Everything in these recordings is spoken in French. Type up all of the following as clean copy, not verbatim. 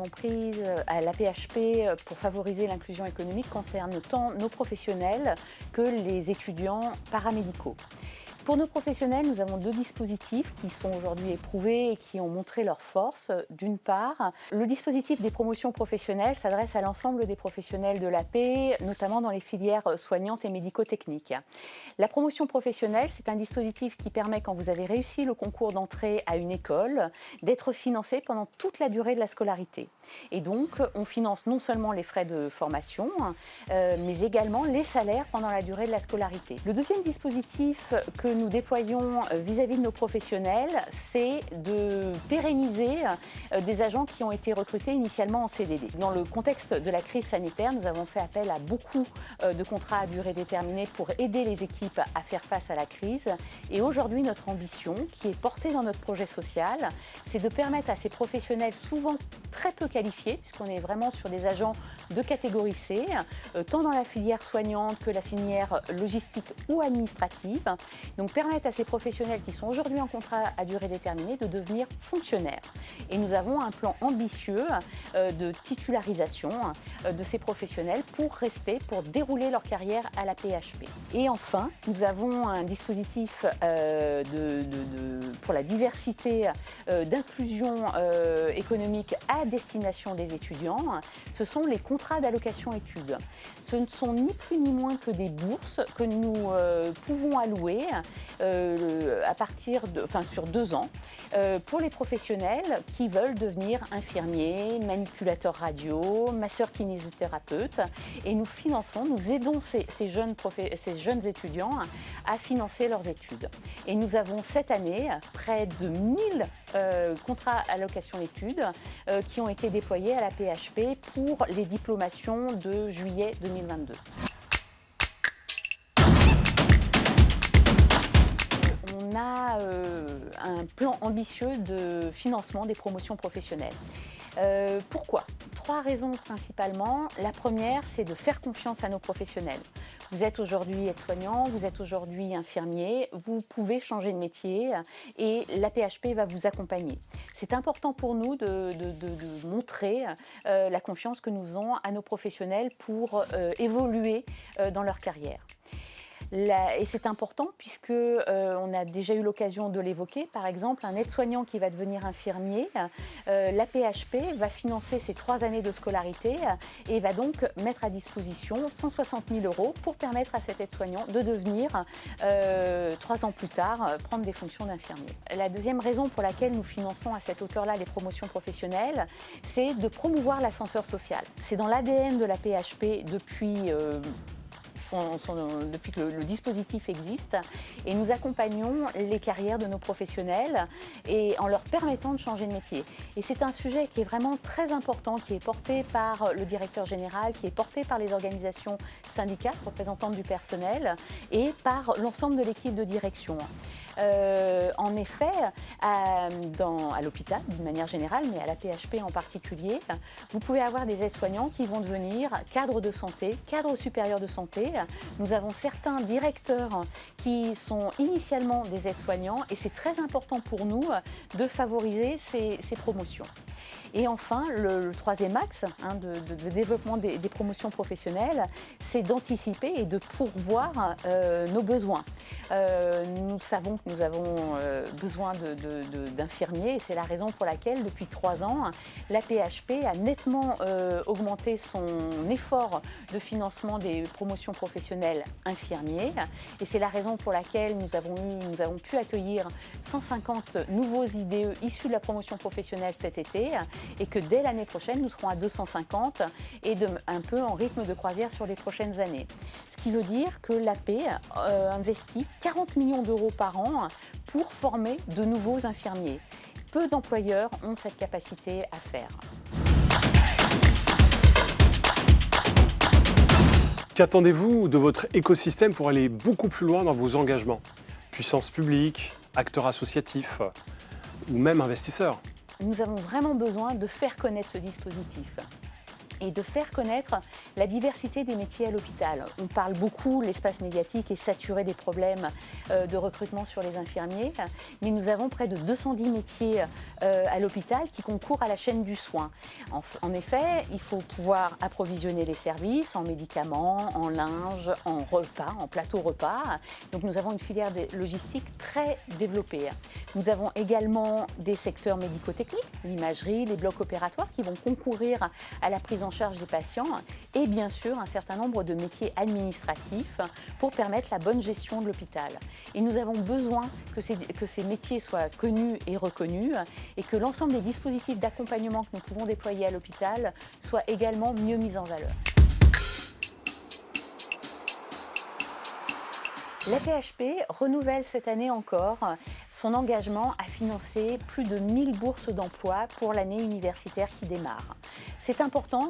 avons prises à l'AP-HP pour favoriser l'inclusion économique concernent tant nos professionnels que les étudiants paramédicaux. Pour nos professionnels, nous avons deux dispositifs qui sont aujourd'hui éprouvés et qui ont montré leur force. D'une part, le dispositif des promotions professionnelles s'adresse à l'ensemble des professionnels de l'AP, notamment dans les filières soignantes et médico-techniques. La promotion professionnelle, c'est un dispositif qui permet, quand vous avez réussi le concours d'entrée à une école, d'être financé pendant toute la durée de la scolarité. Et donc, on finance non seulement les frais de formation, mais également les salaires pendant la durée de la scolarité. Le deuxième dispositif que nous déployons vis-à-vis de nos professionnels, c'est de pérenniser des agents qui ont été recrutés initialement en CDD. Dans le contexte de la crise sanitaire, nous avons fait appel à beaucoup de contrats à durée déterminée pour aider les équipes à faire face à la crise. Et aujourd'hui, notre ambition, qui est portée dans notre projet social, c'est de permettre à ces professionnels souvent très peu qualifiés, puisqu'on est vraiment sur des agents de catégorie C, tant dans la filière soignante que la filière logistique ou administrative. Donc permettre à ces professionnels qui sont aujourd'hui en contrat à durée déterminée de devenir fonctionnaires. Et nous avons un plan ambitieux de titularisation de ces professionnels pour rester, pour dérouler leur carrière à la PHP. Et enfin, nous avons un dispositif pour la diversité d'inclusion économique à destination des étudiants. Ce sont les contrats d'allocation études. Ce ne sont ni plus ni moins que des bourses que nous pouvons allouer sur 2 ans pour les professionnels qui veulent devenir infirmiers, manipulateurs radio, masseurs kinésithérapeutes. Et nous finançons, nous aidons ces jeunes étudiants à financer leurs études. Et nous avons cette année près de 1000 contrats allocation études qui ont été déployés à la PHP pour les diplomations de juillet 2022. On a un plan ambitieux de financement des promotions professionnelles. Pourquoi ? 3 raisons principalement. La première, c'est de faire confiance à nos professionnels. Vous êtes aujourd'hui aide-soignant, vous êtes aujourd'hui infirmier, vous pouvez changer de métier et la PHP va vous accompagner. C'est important pour nous de montrer la confiance que nous faisons à nos professionnels pour évoluer dans leur carrière. Et c'est important puisque on a déjà eu l'occasion de l'évoquer. Par exemple, un aide-soignant qui va devenir infirmier, la PHP va financer ses 3 années de scolarité et va donc mettre à disposition 160 000 € pour permettre à cet aide-soignant de devenir, 3 ans plus tard, prendre des fonctions d'infirmier. La deuxième raison pour laquelle nous finançons à cette hauteur-là les promotions professionnelles, c'est de promouvoir l'ascenseur social. C'est dans l'ADN de la PHP depuis que le dispositif existe et nous accompagnons les carrières de nos professionnels et en leur permettant de changer de métier. Et c'est un sujet qui est vraiment très important, qui est porté par le directeur général, qui est porté par les organisations syndicales représentantes du personnel et par l'ensemble de l'équipe de direction. En effet, à l'hôpital d'une manière générale, mais à la PHP en particulier, vous pouvez avoir des aides-soignants qui vont devenir cadres de santé, cadres supérieurs de santé. Nous avons certains directeurs qui sont initialement des aides-soignants et c'est très important pour nous de favoriser ces promotions. Et enfin, le troisième axe de développement des promotions professionnelles, c'est d'anticiper et de pourvoir nos besoins. Nous savons que nous avons besoin d'infirmiers et c'est la raison pour laquelle, depuis 3 ans, la PHP a nettement augmenté son effort de financement des promotions professionnelles infirmiers. Et c'est la raison pour laquelle nous avons pu accueillir 150 nouveaux IDE issus de la promotion professionnelle cet été et que dès l'année prochaine, nous serons à 250 et un peu en rythme de croisière sur les prochaines années. Ce qui veut dire que l'AP investit 40 millions d'euros par an pour former de nouveaux infirmiers. Peu d'employeurs ont cette capacité à faire. Qu'attendez-vous de votre écosystème pour aller beaucoup plus loin dans vos engagements ? Puissance publique, acteurs associatifs ou même investisseurs ? Nous avons vraiment besoin de faire connaître ce dispositif. et de faire connaître la diversité des métiers à l'hôpital. On parle beaucoup, l'espace médiatique est saturé des problèmes de recrutement sur les infirmiers, mais nous avons près de 210 métiers à l'hôpital qui concourent à la chaîne du soin. En effet, il faut pouvoir approvisionner les services en médicaments, en linge, en repas, en plateau repas. Donc nous avons une filière logistique très développée. Nous avons également des secteurs médico-techniques, l'imagerie, les blocs opératoires qui vont concourir à la prise en charge des patients et bien sûr un certain nombre de métiers administratifs pour permettre la bonne gestion de l'hôpital. Et nous avons besoin que ces métiers soient connus et reconnus et que l'ensemble des dispositifs d'accompagnement que nous pouvons déployer à l'hôpital soient également mieux mis en valeur. L'AP-HP renouvelle cette année encore son engagement à financer plus de 1000 bourses d'emploi pour l'année universitaire qui démarre. C'est important,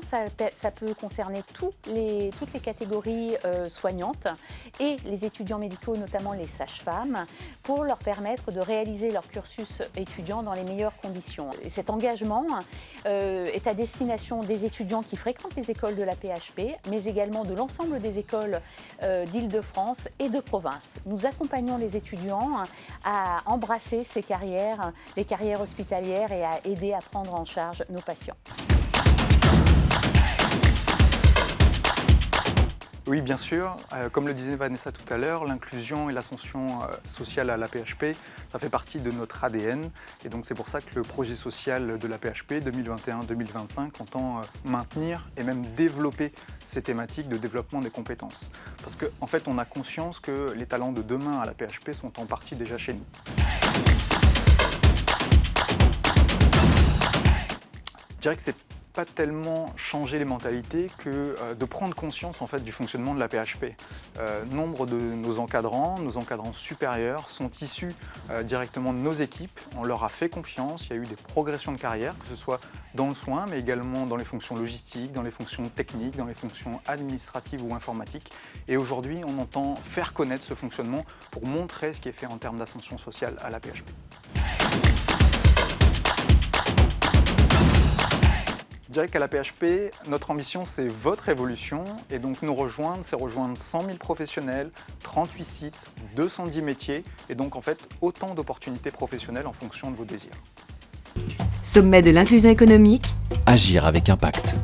ça peut concerner toutes les catégories soignantes et les étudiants médicaux, notamment les sages-femmes, pour leur permettre de réaliser leur cursus étudiant dans les meilleures conditions. Et cet engagement est à destination des étudiants qui fréquentent les écoles de l'AP-HP, mais également de l'ensemble des écoles d'Île-de-France et de province. Nous accompagnons les étudiants à embrasser ces carrières, les carrières hospitalières et à aider à prendre en charge nos patients. Oui, bien sûr. Comme le disait Vanessa tout à l'heure, l'inclusion et l'ascension sociale à l'AP-HP, ça fait partie de notre ADN. Et donc c'est pour ça que le projet social de l'AP-HP 2021-2025 entend maintenir et même développer ces thématiques de développement des compétences. Parce qu'en fait, on a conscience que les talents de demain à l'AP-HP sont en partie déjà chez nous. Je dirais que c'est pas tellement changer les mentalités que de prendre conscience en fait du fonctionnement de l'AP-HP. Nombre de nos encadrants supérieurs sont issus directement de nos équipes. On leur a fait confiance, il y a eu des progressions de carrière, que ce soit dans le soin, mais également dans les fonctions logistiques, dans les fonctions techniques, dans les fonctions administratives ou informatiques. Et aujourd'hui, on entend faire connaître ce fonctionnement pour montrer ce qui est fait en termes d'ascension sociale à l'AP-HP. Je dirais qu'à l'AP-HP, notre ambition, c'est votre évolution. Et donc nous rejoindre, c'est rejoindre 100 000 professionnels, 38 sites, 210 métiers. Et donc en fait, autant d'opportunités professionnelles en fonction de vos désirs. Sommet de l'inclusion économique. Agir avec impact.